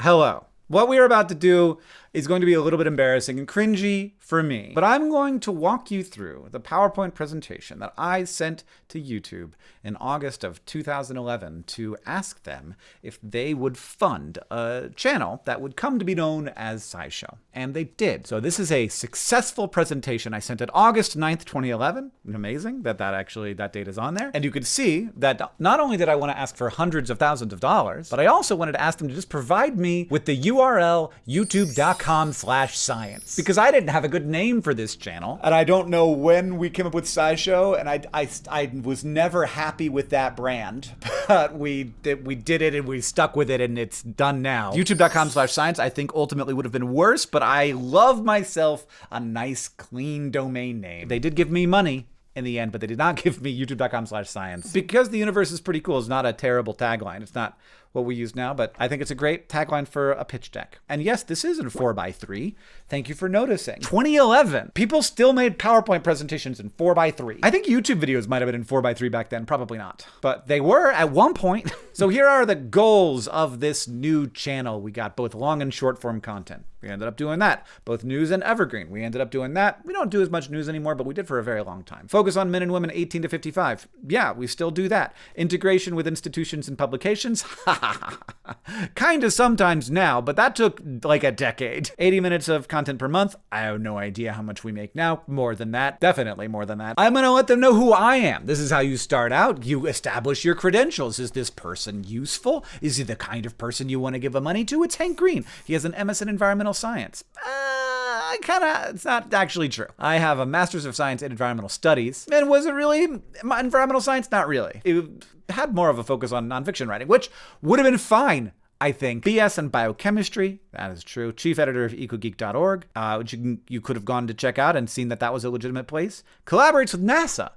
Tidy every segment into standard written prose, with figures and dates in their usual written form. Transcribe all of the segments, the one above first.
hello. What we are about to do is going to be a little bit embarrassing and cringy for me, but I'm going to walk you through the PowerPoint presentation that I sent to YouTube in August of 2011 to ask them if they would fund a channel that would come to be known as SciShow. And they did. So this is a successful presentation. I sent it August 9th, 2011. Amazing that that date is on there. And you could see that not only did I want to ask for hundreds of thousands of dollars, but I also wanted to ask them to just provide me with the URL youtube.com/science, because I didn't have a good name for this channel. And I don't know when we came up with SciShow, and I was never happy with that brand, but we did it and we stuck with it and it's done now. youtube.com/science I think ultimately would have been worse, but I love myself a nice clean domain name. They did give me money in the end, but they did not give me youtube.com/science. Because the universe is pretty cool is not a terrible tagline. It's not what we use now, but I think it's a great tagline for a pitch deck. And yes, this is in 4x3. Thank you for noticing. 2011, people still made PowerPoint presentations in 4x3. I think YouTube videos might have been in 4x3 back then, probably not, but they were at one point. So here are the goals of this new channel. We got both long and short form content. We ended up doing that. Both news and evergreen. We ended up doing that. We don't do as much news anymore, but we did for a very long time. Focus on men and women 18 to 55. Yeah, we still do that. Integration with institutions and publications. Kind of sometimes now, but that took like a decade. 80 minutes of content per month. I have no idea how much we make now. More than that. Definitely more than that. I'm going to let them know who I am. This is how you start out. You establish your credentials. Is this person useful? Is he the kind of person you want to give the money to? It's Hank Green. He has an MS in environmental science. It's not actually true. I have a Master's of Science in Environmental Studies. And was it really environmental science? Not really. It had more of a focus on nonfiction writing, which would have been fine, I think. BS in biochemistry, that is true. Chief editor of ecogeek.org, which you could have gone to check out and seen that was a legitimate place. Collaborates with NASA.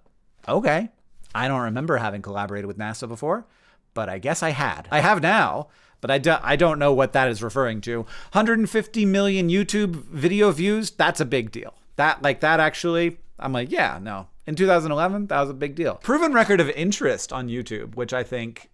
Okay. I don't remember having collaborated with NASA before, but I guess I had. I have now. But I don't know what that is referring to. 150 million YouTube video views, that's a big deal. That actually, I'm like, yeah, no. In 2011, that was a big deal. Proven record of interest on YouTube, which I think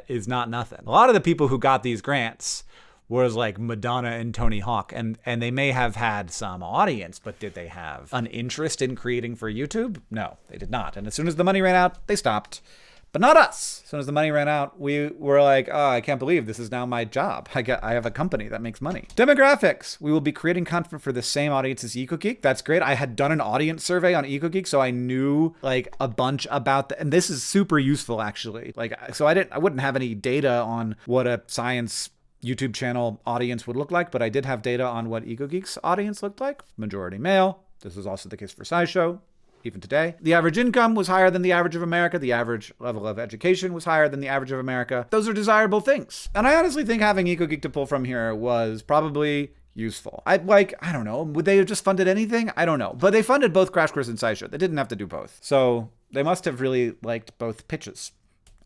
is not nothing. A lot of the people who got these grants was like Madonna and Tony Hawk, and they may have had some audience, but did they have an interest in creating for YouTube? No, they did not. And as soon as the money ran out, they stopped. But not us. As soon as the money ran out, we were like, oh, I can't believe this is now my job. I have a company that makes money. Demographics. We will be creating content for the same audience as EcoGeek. That's great. I had done an audience survey on EcoGeek, so I knew like a bunch about and this is super useful actually. So I wouldn't have any data on what a science YouTube channel audience would look like, but I did have data on what EcoGeek's audience looked like. Majority male. This is also the case for SciShow. Even today. The average income was higher than the average of America. The average level of education was higher than the average of America. Those are desirable things. And I honestly think having EcoGeek to pull from here was probably useful. I don't know. Would they have just funded anything? I don't know. But they funded both Crash Course and SciShow. They didn't have to do both. So they must have really liked both pitches,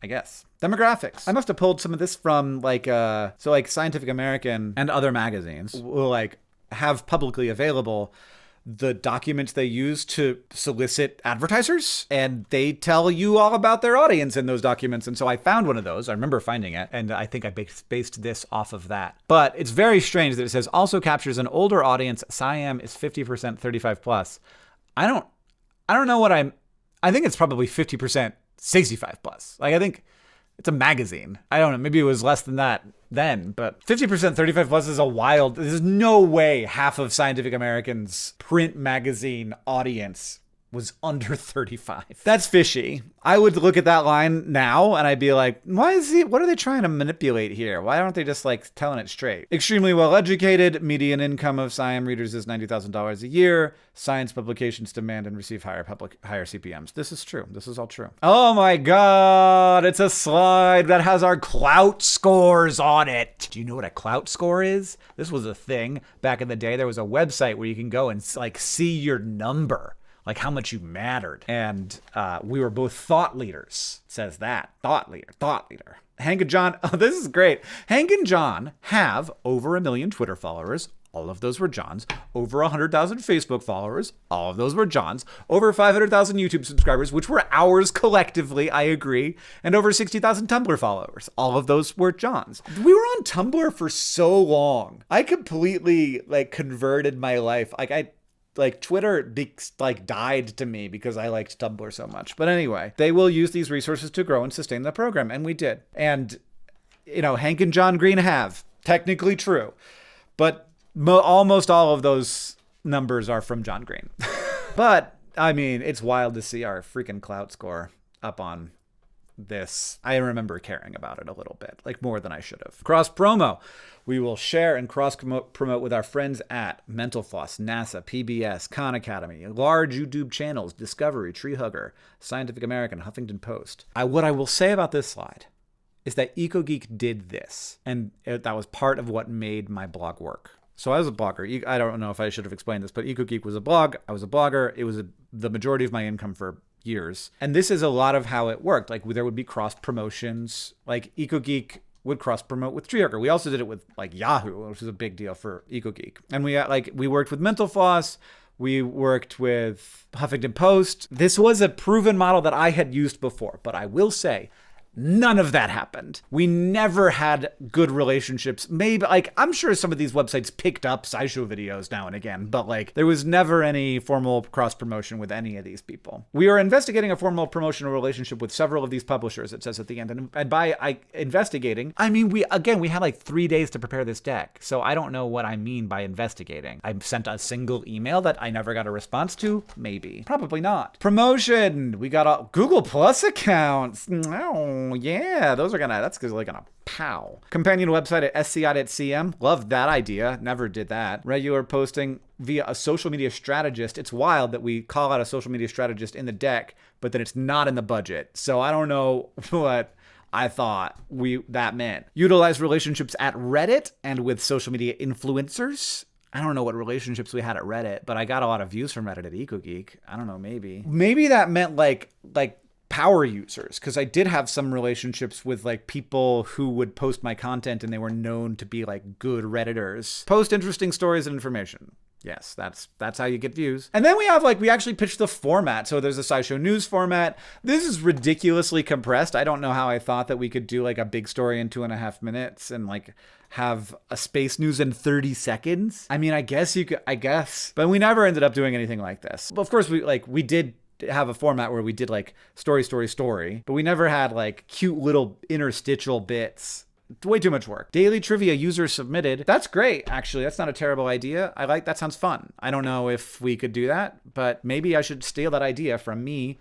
I guess. Demographics. I must have pulled some of this from Scientific American and other magazines will have publicly available the documents they use to solicit advertisers, and they tell you all about their audience in those documents. And so I found one of those. I remember finding it, and I think I based this off of that. But it's very strange that it says also captures an older audience. SciAm is 50% 35 plus. I don't know what I think it's probably 50% 65 plus. I think it's a magazine. I don't know. Maybe it was less than that then, but 50% 35 plus is a wild. There's no way half of Scientific American's print magazine audience was under 35. That's fishy. I would look at that line now and I'd be like, what are they trying to manipulate here? Why aren't they just telling it straight? Extremely well educated. Median income of SciAm readers is $90,000 a year. Science publications demand and receive higher CPMs. This is true. This is all true. Oh my God. It's a slide that has our Clout scores on it. Do you know what a Clout score is? This was a thing back in the day. There was a website where you can go and see your number. How much you mattered. And we were both thought leaders. It says that. Thought leader. Hank and John, oh, this is great. Hank and John have over 1 million Twitter followers All of those were John's. Over 100,000 Facebook followers. All of those were John's. Over 500,000 YouTube subscribers, which were ours collectively, I agree. And over 60,000 Tumblr followers. All of those were John's. We were on Tumblr for so long. I completely converted my life. Twitter died to me because I liked Tumblr so much. But anyway, they will use these resources to grow and sustain the program. And we did. And, Hank and John Green have. Technically true. But almost all of those numbers are from John Green. But, it's wild to see our freaking Clout score up on this. I remember caring about it a little bit, more than I should have. Cross promo. We will share and cross promote with our friends at Mental Floss, NASA, PBS, Khan Academy, large YouTube channels, Discovery, Tree Hugger, Scientific American, Huffington Post. What I will say about this slide is that EcoGeek did this, and that was part of what made my blog work. So I was a blogger. I don't know if I should have explained this, but EcoGeek was a blog. I was a blogger. It was the majority of my income for years. And this is a lot of how it worked. There would be cross promotions. EcoGeek would cross promote with Tree Hugger. We also did it with Yahoo, which was a big deal for EcoGeek. And we worked with Mental Floss. We worked with Huffington Post. This was a proven model that I had used before, but I will say none of that happened. We never had good relationships. Maybe, I'm sure some of these websites picked up SciShow videos now and again, but there was never any formal cross-promotion with any of these people. We are investigating a formal promotional relationship with several of these publishers, it says at the end. And by investigating, we had 3 days to prepare this deck. So I don't know what I mean by investigating. I sent a single email that I never got a response to? Maybe. Probably not. Promotion. We got a Google Plus accounts. No. Yeah, that's gonna pow. Companion website at sci.cm. Love that idea. Never did that. Regular posting via a social media strategist. It's wild that we call out a social media strategist in the deck, but then it's not in the budget. So I don't know what I thought that meant. Utilize relationships at Reddit and with social media influencers. I don't know what relationships we had at Reddit, but I got a lot of views from Reddit at EcoGeek. I don't know, maybe. Maybe that meant power users, because I did have some relationships with people who would post my content and they were known to be good Redditors. Post interesting stories and information. Yes, that's how you get views. And then we have we actually pitched the format. So there's a SciShow News format. This is ridiculously compressed. I don't know how I thought that we could do a big story in 2.5 minutes and have a space news in 30 seconds. I guess you could, but we never ended up doing anything like this. Of course, we did have a format where we did story, but we never had cute little interstitial bits. Way too much work. Daily trivia user submitted. That's great, actually. That's not a terrible idea. That sounds fun. I don't know if we could do that, but maybe I should steal that idea from me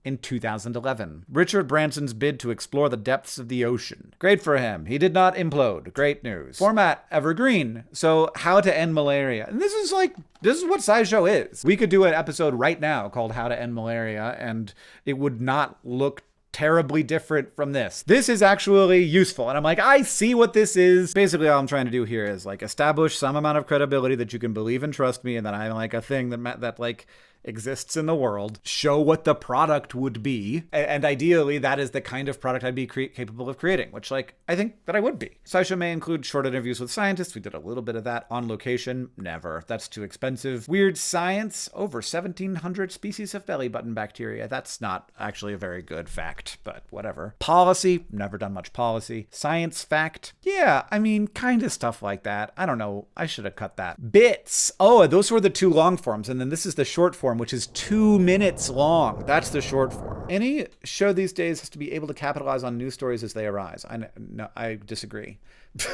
in 2011. Richard Branson's bid to explore the depths of the ocean. Great for him. He did not implode. Great news. Format evergreen. So how to end malaria. And this is what SciShow is. We could do an episode right now called How to End Malaria, and it would not look terribly different from this. This is actually useful. And I'm I see what this is. Basically, all I'm trying to do here is establish some amount of credibility that you can believe and trust me, and that I'm a thing that exists in the world. Show what the product would be. And ideally, that is the kind of product I'd be capable of creating, which I think that I would be. SciShow may include short interviews with scientists. We did a little bit of that. On location, never. That's too expensive. Weird science, over 1,700 species of belly button bacteria. That's not actually a very good fact, but whatever. Policy, never done much policy. Science fact, yeah, kind of stuff like that. I don't know. I should have cut that. Bits. Oh, those were the two long forms. And then this is the short form, which is 2 minutes long. That's the short form. Any show these days has to be able to capitalize on news stories as they arise. I disagree.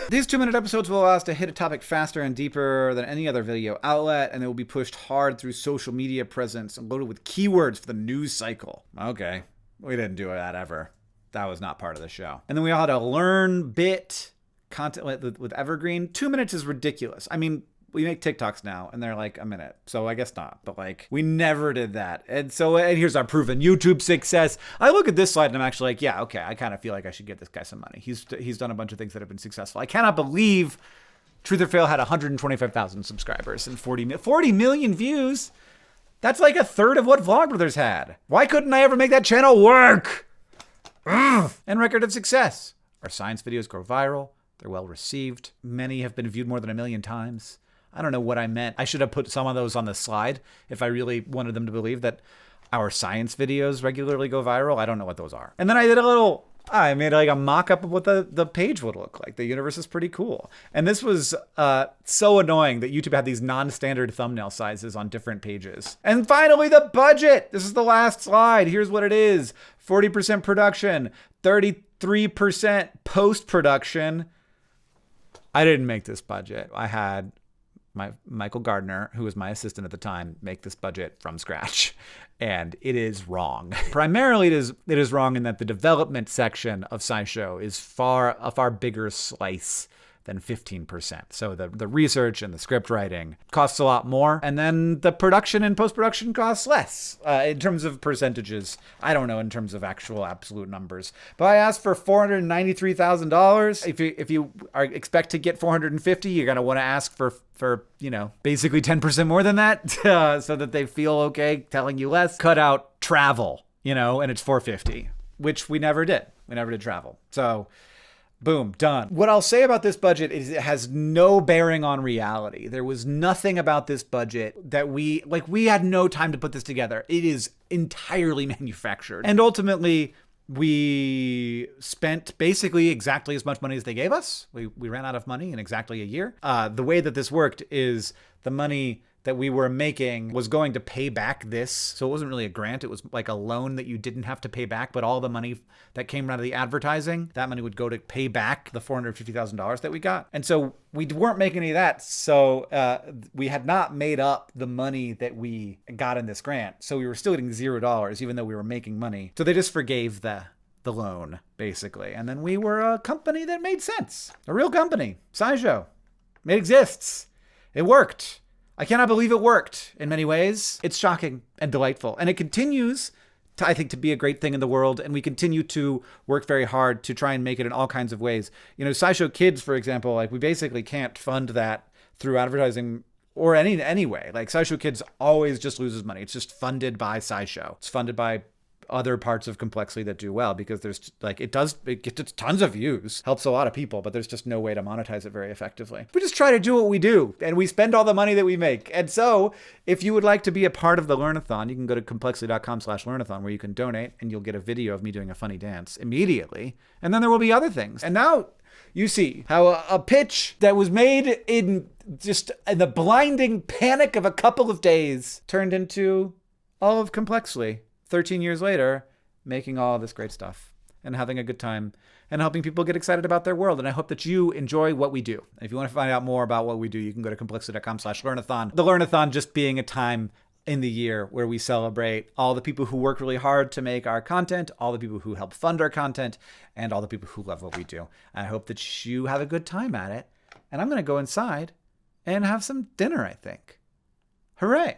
These 2-minute episodes will allow us to hit a topic faster and deeper than any other video outlet, and they will be pushed hard through social media presence and loaded with keywords for the news cycle. Okay. We didn't do that ever. That was not part of the show. And then we all had to learn bit content with Evergreen. 2 minutes is ridiculous. We make TikToks now, and they're a minute. So I guess not. But we never did that. And here's our proven YouTube success. I look at this slide and I'm actually yeah, okay, I kind of feel like I should give this guy some money. He's done a bunch of things that have been successful. I cannot believe Truth or Fail had 125,000 subscribers and 40 million views. That's a third of what Vlogbrothers had. Why couldn't I ever make that channel work? Ugh. And record of success. Our science videos go viral. They're well received. Many have been viewed more than 1 million times. I don't know what I meant. I should have put some of those on the slide if I really wanted them to believe that our science videos regularly go viral. I don't know what those are. And then I made like a mock-up of what the page would look like. The universe is pretty cool. And this was so annoying that YouTube had these non-standard thumbnail sizes on different pages. And finally, the budget. This is the last slide. Here's what it is. 40% production, 33% post-production. I didn't make this budget. I had Michael Gardner, who was my assistant at the time, make this budget from scratch. And it is wrong. Primarily, it is wrong in that the development section of SciShow is a far bigger slice than 15%. So the research and the script writing costs a lot more. And then the production and post-production costs less in terms of percentages. I don't know in terms of actual absolute numbers. But I asked for $493,000. If you expect to get 450, you're going to want to ask for basically 10% more than that so that they feel okay telling you less. Cut out travel, and it's 450, which we never did. We never did travel. So boom, done. What I'll say about this budget is it has no bearing on reality. There was nothing about this budget that we had no time to put this together. It is entirely manufactured. And ultimately, we spent basically exactly as much money as they gave us. We ran out of money in exactly a year. The way that this worked is the money that we were making was going to pay back this. So it wasn't really a grant. It was like a loan that you didn't have to pay back, but all the money that came out of the advertising, that money would go to pay back the $450,000 that we got. And so we weren't making any of that. So we had not made up the money that we got in this grant. So we were still getting $0, even though we were making money. So they just forgave the loan, basically. And then we were a company that made sense. A real company. SciShow. It exists. It worked. I cannot believe it worked in many ways. It's shocking and delightful. And it continues to, I think, to be a great thing in the world. And we continue to work very hard to try and make it in all kinds of ways. SciShow Kids, for example, we basically can't fund that through advertising or any way. SciShow Kids always just loses money. It's just funded by SciShow. It's funded by other parts of Complexly that do well, because there's it gets tons of views, helps a lot of people, but there's just no way to monetize it very effectively. We just try to do what we do, and we spend all the money that we make. And so if you would like to be a part of the Learnathon, you can go to complexly.com/learnathon, where you can donate, and you'll get a video of me doing a funny dance immediately. And then there will be other things. And now you see how a pitch that was made in the blinding panic of a couple of days turned into all of Complexly. 13 years later, making all this great stuff and having a good time and helping people get excited about their world. And I hope that you enjoy what we do. If you want to find out more about what we do, you can go to complexly.com/learnathon. The Learnathon just being a time in the year where we celebrate all the people who work really hard to make our content, all the people who help fund our content, and all the people who love what we do. I hope that you have a good time at it. And I'm going to go inside and have some dinner, I think. Hooray.